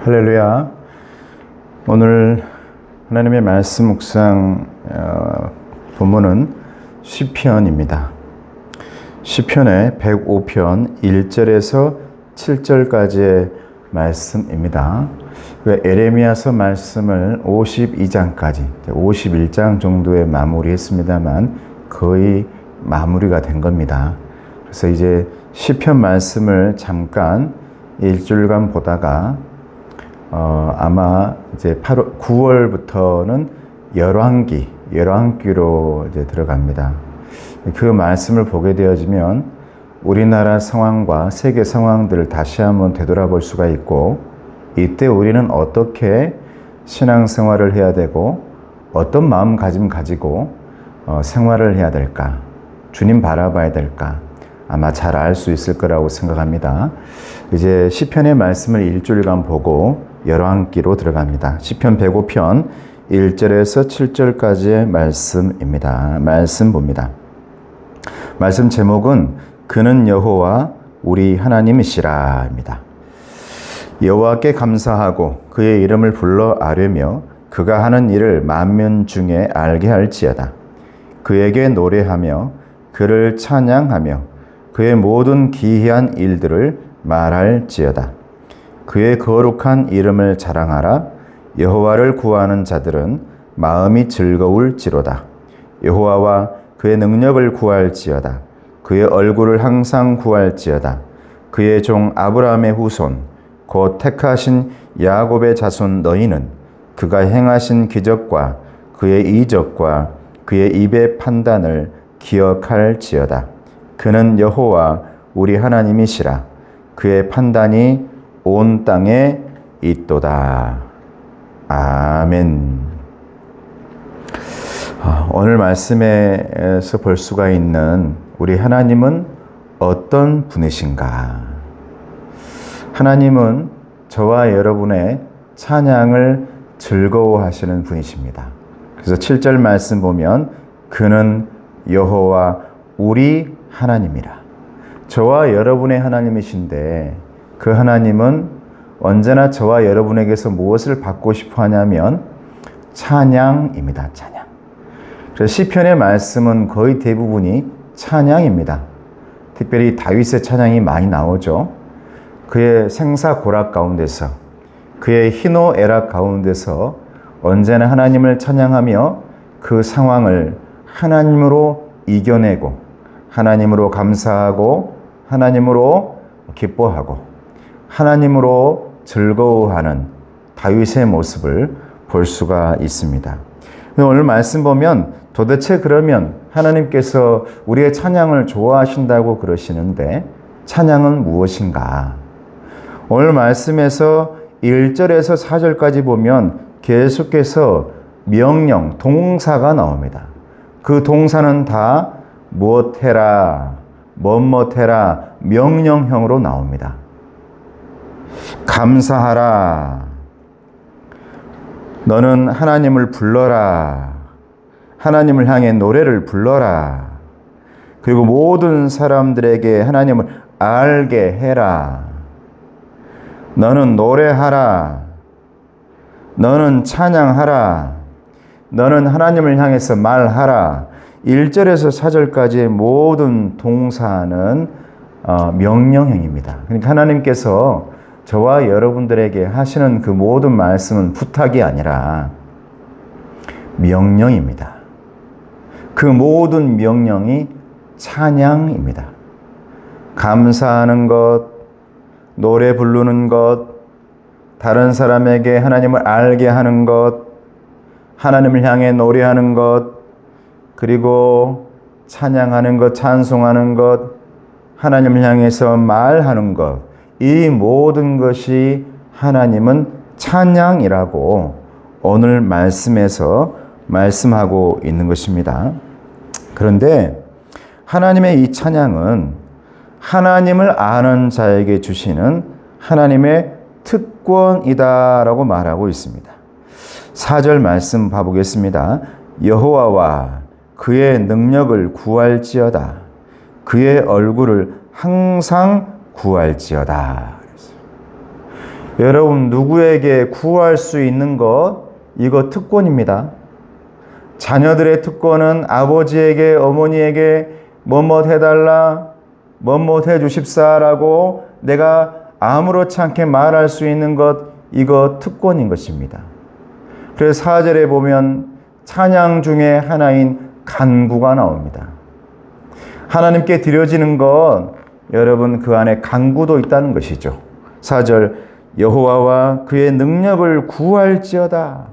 할렐루야. 오늘 하나님의 말씀 묵상 본문은 시편입니다. 시편의 105편 1절에서 7절까지의 말씀입니다. 에레미야서 말씀을 52장까지 51장 정도에 마무리했습니다만 거의 마무리가 된 겁니다. 그래서 이제 시편 말씀을 잠깐 일주일간 보다가 아마 이제 9월부터는 열왕기로 이제 들어갑니다. 그 말씀을 보게 되어지면 우리나라 상황과 세계 상황들을 다시 한번 되돌아볼 수가 있고, 이때 우리는 어떻게 신앙생활을 해야 되고 어떤 마음가짐 가지고 생활을 해야 될까, 주님 바라봐야 될까, 아마 잘 알 수 있을 거라고 생각합니다. 이제 시편의 말씀을 일주일간 보고 열왕기로 들어갑니다. 시편 105편 1절에서 7절까지의 말씀입니다. 말씀 봅니다. 말씀 제목은 그는 여호와 우리 하나님이시라입니다. 여호와께 감사하고 그의 이름을 불러 아뢰며 그가 하는 일을 만민 중에 알게 할지어다. 그에게 노래하며 그를 찬양하며 그의 모든 기이한 일들을 말할지어다. 그의 거룩한 이름을 자랑하라. 여호와를 구하는 자들은 마음이 즐거울지로다. 여호와와 그의 능력을 구할지어다. 그의 얼굴을 항상 구할지어다. 그의 종 아브라함의 후손 곧 택하신 야곱의 자손 너희는 그가 행하신 기적과 그의 이적과 그의 입의 판단을 기억할지어다. 그는 여호와 우리 하나님이시라. 그의 판단이 온 땅에 있도다. 아멘. 오늘 말씀에서 볼 수가 있는 우리 하나님은 어떤 분이신가? 하나님은 저와 여러분의 찬양을 즐거워하시는 분이십니다. 그래서 7절 말씀 보면 그는 여호와 우리 하나님이라. 저와 여러분의 하나님이신데 그 하나님은 언제나 저와 여러분에게서 무엇을 받고 싶어 하냐면 찬양입니다. 찬양. 그래서 시편의 말씀은 거의 대부분이 찬양입니다. 특별히 다윗의 찬양이 많이 나오죠. 그의 생사고락 가운데서, 그의 희노애락 가운데서 언제나 하나님을 찬양하며 그 상황을 하나님으로 이겨내고 하나님으로 감사하고 하나님으로 기뻐하고 하나님으로 즐거워하는 다윗의 모습을 볼 수가 있습니다. 오늘 말씀 보면 도대체 그러면 하나님께서 우리의 찬양을 좋아하신다고 그러시는데 찬양은 무엇인가? 오늘 말씀에서 1절에서 4절까지 보면 계속해서 명령, 동사가 나옵니다. 그 동사는 다 무엇해라, 뭐뭐해라 명령형으로 나옵니다. 감사하라. 너는 하나님을 불러라. 하나님을 향해 노래를 불러라. 그리고 모든 사람들에게 하나님을 알게 해라. 너는 노래하라. 너는 찬양하라. 너는 하나님을 향해서 말하라. 1절에서 4절까지의 모든 동사는 명령형입니다. 그러니까 하나님께서 저와 여러분들에게 하시는 그 모든 말씀은 부탁이 아니라 명령입니다. 그 모든 명령이 찬양입니다. 감사하는 것, 노래 부르는 것, 다른 사람에게 하나님을 알게 하는 것, 하나님을 향해 노래하는 것, 그리고 찬양하는 것, 찬송하는 것, 하나님을 향해서 말하는 것, 이 모든 것이 하나님은 찬양이라고 오늘 말씀에서 말씀하고 있는 것입니다. 그런데 하나님의 이 찬양은 하나님을 아는 자에게 주시는 하나님의 특권이다라고 말하고 있습니다. 4절 말씀 봐보겠습니다. 여호와와 그의 능력을 구할지어다. 그의 얼굴을 항상 구할지어다. 여러분, 누구에게 구할 수 있는 것, 이거 특권입니다. 자녀들의 특권은 아버지에게, 어머니에게 뭐뭐 해달라, 뭐뭐 해주십사라고 내가 아무렇지 않게 말할 수 있는 것, 이거 특권인 것입니다. 그래서 4절에 보면 찬양 중에 하나인 간구가 나옵니다. 하나님께 드려지는 것, 여러분 그 안에 간구도 있다는 것이죠. 4절, 여호와와 그의 능력을 구할지어다.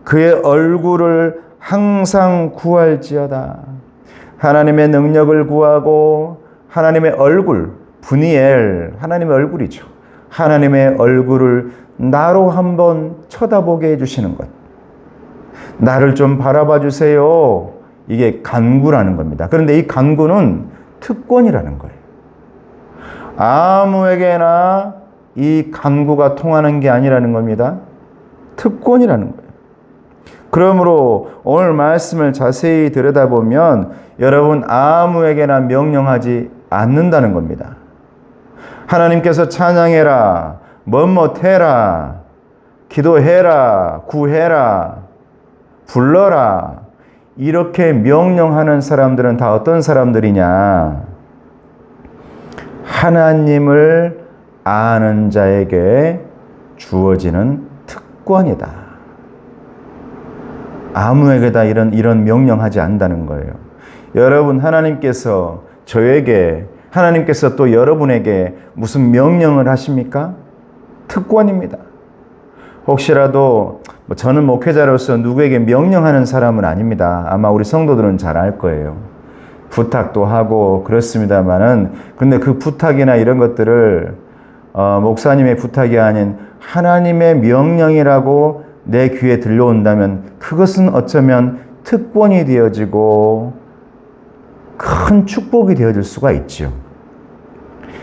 그의 얼굴을 항상 구할지어다. 하나님의 능력을 구하고 하나님의 얼굴, 브니엘, 하나님의 얼굴이죠. 하나님의 얼굴을 나로 한번 쳐다보게 해주시는 것. 나를 좀 바라봐 주세요. 이게 간구라는 겁니다. 그런데 이 간구는 특권이라는 거예요. 아무에게나 이 간구가 통하는 게 아니라는 겁니다. 특권이라는 거예요. 그러므로 오늘 말씀을 자세히 들여다보면 여러분 아무에게나 명령하지 않는다는 겁니다. 하나님께서 찬양해라, 뭐뭐 해라, 기도해라, 구해라, 불러라, 이렇게 명령하는 사람들은 다 어떤 사람들이냐? 하나님을 아는 자에게 주어지는 특권이다. 아무에게다 이런 명령하지 않는다는 거예요. 여러분, 하나님께서 저에게, 하나님께서 또 여러분에게 무슨 명령을 하십니까? 특권입니다. 혹시라도 저는 목회자로서 누구에게 명령하는 사람은 아닙니다. 아마 우리 성도들은 잘 알 거예요. 부탁도 하고 그렇습니다만은, 근데 그 부탁이나 이런 것들을 목사님의 부탁이 아닌 하나님의 명령이라고 내 귀에 들려온다면 그것은 어쩌면 특권이 되어지고 큰 축복이 되어질 수가 있죠.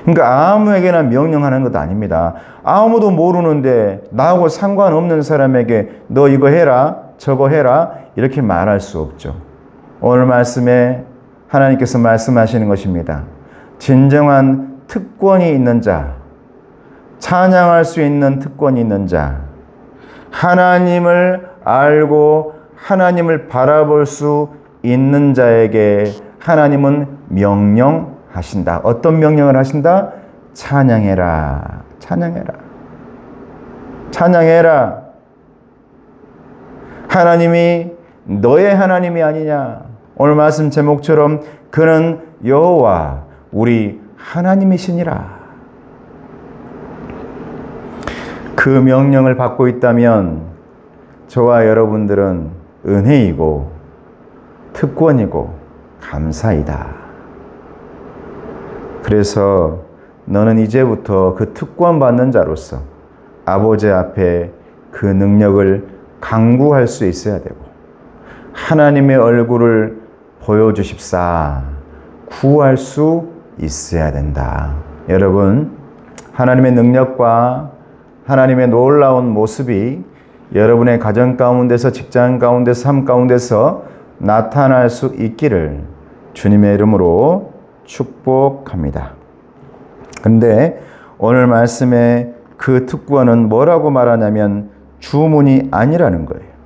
그러니까 아무에게나 명령하는 것도 아닙니다. 아무도 모르는데 나하고 상관없는 사람에게 너 이거 해라, 저거 해라, 이렇게 말할 수 없죠. 오늘 말씀에 하나님께서 말씀하시는 것입니다. 진정한 특권이 있는 자, 찬양할 수 있는 특권이 있는 자, 하나님을 알고 하나님을 바라볼 수 있는 자에게 하나님은 명령하신다. 어떤 명령을 하신다? 찬양해라. 찬양해라. 찬양해라. 하나님이 너의 하나님이 아니냐. 오늘 말씀 제목처럼 그는 여호와 우리 하나님이시니라. 그 명령을 받고 있다면 저와 여러분들은 은혜이고 특권이고 감사이다. 그래서 너는 이제부터 그 특권 받는 자로서 아버지 앞에 그 능력을 강구할 수 있어야 되고 하나님의 얼굴을 보여주십사 구할 수 있어야 된다. 여러분, 하나님의 능력과 하나님의 놀라운 모습이 여러분의 가정 가운데서, 직장 가운데서, 삶 가운데서 나타날 수 있기를 주님의 이름으로 축복합니다. 그런데 오늘 말씀에 그 특권은 뭐라고 말하냐면 주문이 아니라는 거예요.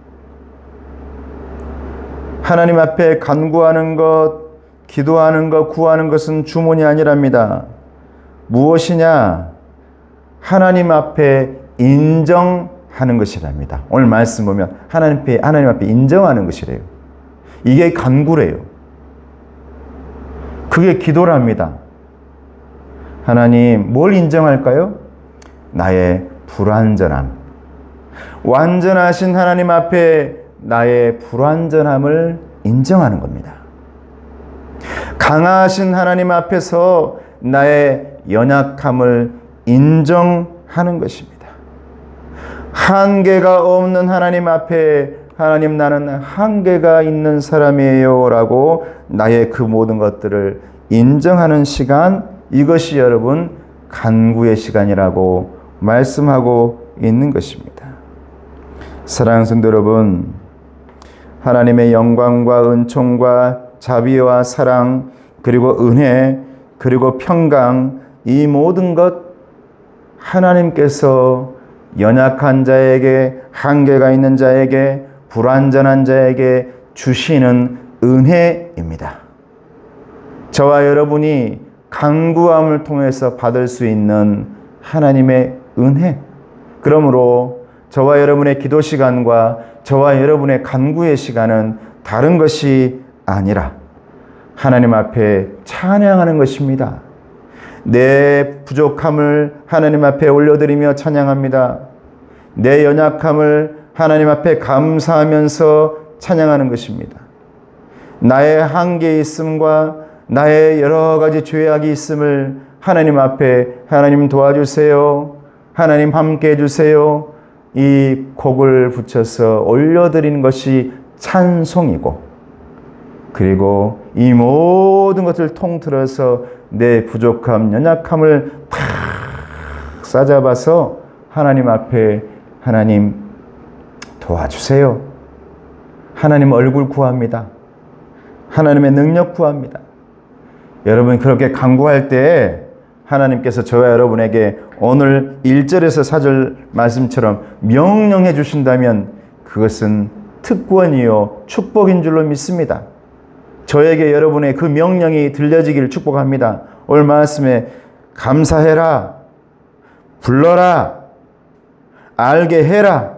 하나님 앞에 간구하는 것, 기도하는 것, 구하는 것은 주문이 아니랍니다. 무엇이냐? 하나님 앞에 인정하는 것이랍니다. 오늘 말씀 보면 하나님 앞에 인정하는 것이래요. 이게 간구래요. 그게 기도랍니다. 하나님, 뭘 인정할까요? 나의 불완전함. 완전하신 하나님 앞에 나의 불완전함을 인정하는 겁니다. 강하신 하나님 앞에서 나의 연약함을 인정하는 것입니다. 한계가 없는 하나님 앞에 하나님, 나는 한계가 있는 사람이에요 라고 나의 그 모든 것들을 인정하는 시간, 이것이 여러분 간구의 시간이라고 말씀하고 있는 것입니다. 사랑하는 성도 여러분, 하나님의 영광과 은총과 자비와 사랑, 그리고 은혜, 그리고 평강, 이 모든 것 하나님께서 연약한 자에게, 한계가 있는 자에게, 불완전한 자에게 주시는 은혜입니다. 저와 여러분이 간구함을 통해서 받을 수 있는 하나님의 은혜. 그러므로 저와 여러분의 기도 시간과 저와 여러분의 간구의 시간은 다른 것이 아니라 하나님 앞에 찬양하는 것입니다. 내 부족함을 하나님 앞에 올려드리며 찬양합니다. 내 연약함을 하나님 앞에 감사하면서 찬양하는 것입니다. 나의 한계 있음과 나의 여러 가지 죄악이 있음을 하나님 앞에 하나님 도와주세요. 하나님 함께 해주세요. 이 곡을 붙여서 올려드리는 것이 찬송이고, 그리고 이 모든 것을 통틀어서 내 부족함, 연약함을 팍 싸잡아서 하나님 앞에 하나님 도와주세요. 하나님 얼굴 구합니다. 하나님의 능력 구합니다. 여러분 그렇게 간구할 때 하나님께서 저와 여러분에게 오늘 1절에서 4절 말씀처럼 명령해 주신다면 그것은 특권이요 축복인 줄로 믿습니다. 저에게 여러분의 그 명령이 들려지기를 축복합니다. 오늘 말씀에 감사해라, 불러라, 알게 해라,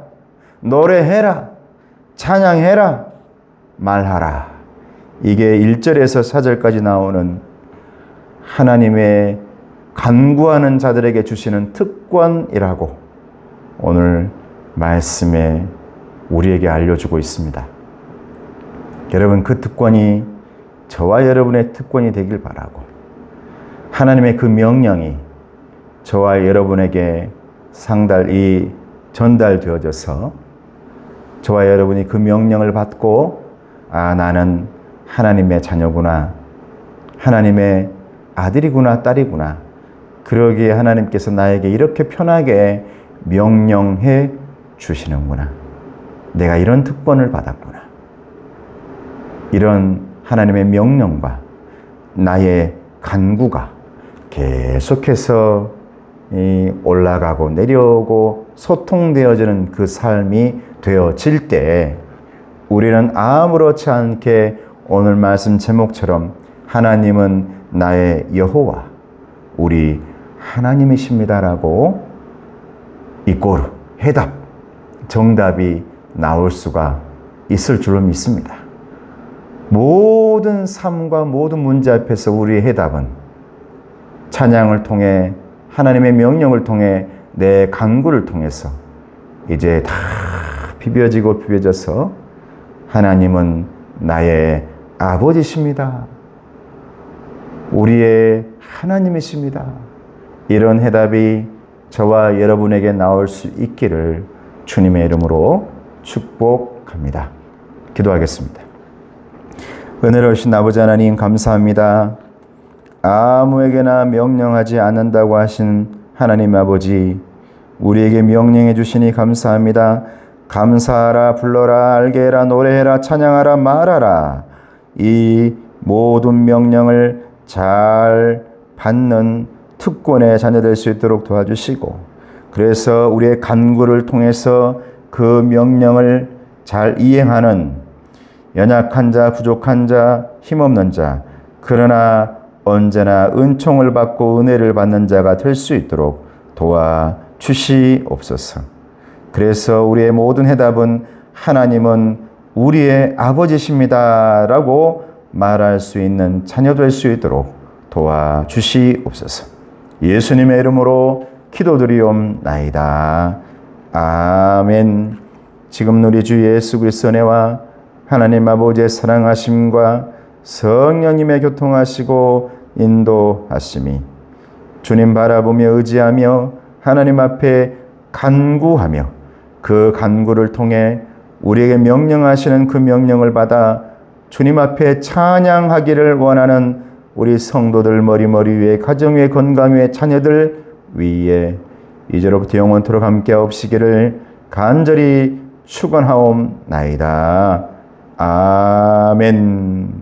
노래해라, 찬양해라, 말하라. 이게 1절에서 4절까지 나오는 하나님의 간구하는 자들에게 주시는 특권이라고 오늘 말씀에 우리에게 알려주고 있습니다. 여러분 그 특권이 저와 여러분의 특권이 되길 바라고, 하나님의 그 명령이 저와 여러분에게 전달되어져서 저와 여러분이 그 명령을 받고 나는 하나님의 자녀구나, 하나님의 아들이구나, 딸이구나, 그러기에 하나님께서 나에게 이렇게 편하게 명령해 주시는구나, 내가 이런 특권을 받았구나, 이런 하나님의 명령과 나의 간구가 계속해서 올라가고 내려오고 소통되어지는 그 삶이 되어질 때 우리는 아무렇지 않게 오늘 말씀 제목처럼 하나님은 나의 여호와, 우리 하나님이십니다라고 이꼬르 해답, 정답이 나올 수가 있을 줄로 믿습니다. 모든 삶과 모든 문제 앞에서 우리의 해답은 찬양을 통해, 하나님의 명령을 통해, 내 간구를 통해서 이제 다 비벼져서 하나님은 나의 아버지십니다, 우리의 하나님이십니다, 이런 해답이 저와 여러분에게 나올 수 있기를 주님의 이름으로 축복합니다. 기도하겠습니다. 은혜로우신 아버지 하나님 감사합니다. 아무에게나 명령하지 않는다고 하신 하나님 아버지, 우리에게 명령해 주시니 감사합니다. 감사하라, 불러라, 알게 해라, 노래해라, 찬양하라, 말하라. 이 모든 명령을 잘 받는 특권의 자녀 될 수 있도록 도와주시고, 그래서 우리의 간구를 통해서 그 명령을 잘 이행하는 연약한 자, 부족한 자, 힘없는 자, 그러나 언제나 은총을 받고 은혜를 받는 자가 될 수 있도록 도와주시옵소서. 그래서 우리의 모든 해답은 하나님은 우리의 아버지십니다 라고 말할 수 있는 자녀 될 수 있도록 도와주시옵소서. 예수님의 이름으로 기도드리옵나이다. 아멘. 지금 우리 주 예수 그리스도의 은혜와 하나님 아버지의 사랑하심과 성령님의 교통하시고 인도하심이, 주님 바라보며 의지하며 하나님 앞에 간구하며 그 간구를 통해 우리에게 명령하시는 그 명령을 받아 주님 앞에 찬양하기를 원하는 우리 성도들 머리 위에, 가정 위에, 건강 위에, 자녀들 위에 이제로부터 영원토록 함께하옵시기를 간절히 축원하옵나이다. 아멘.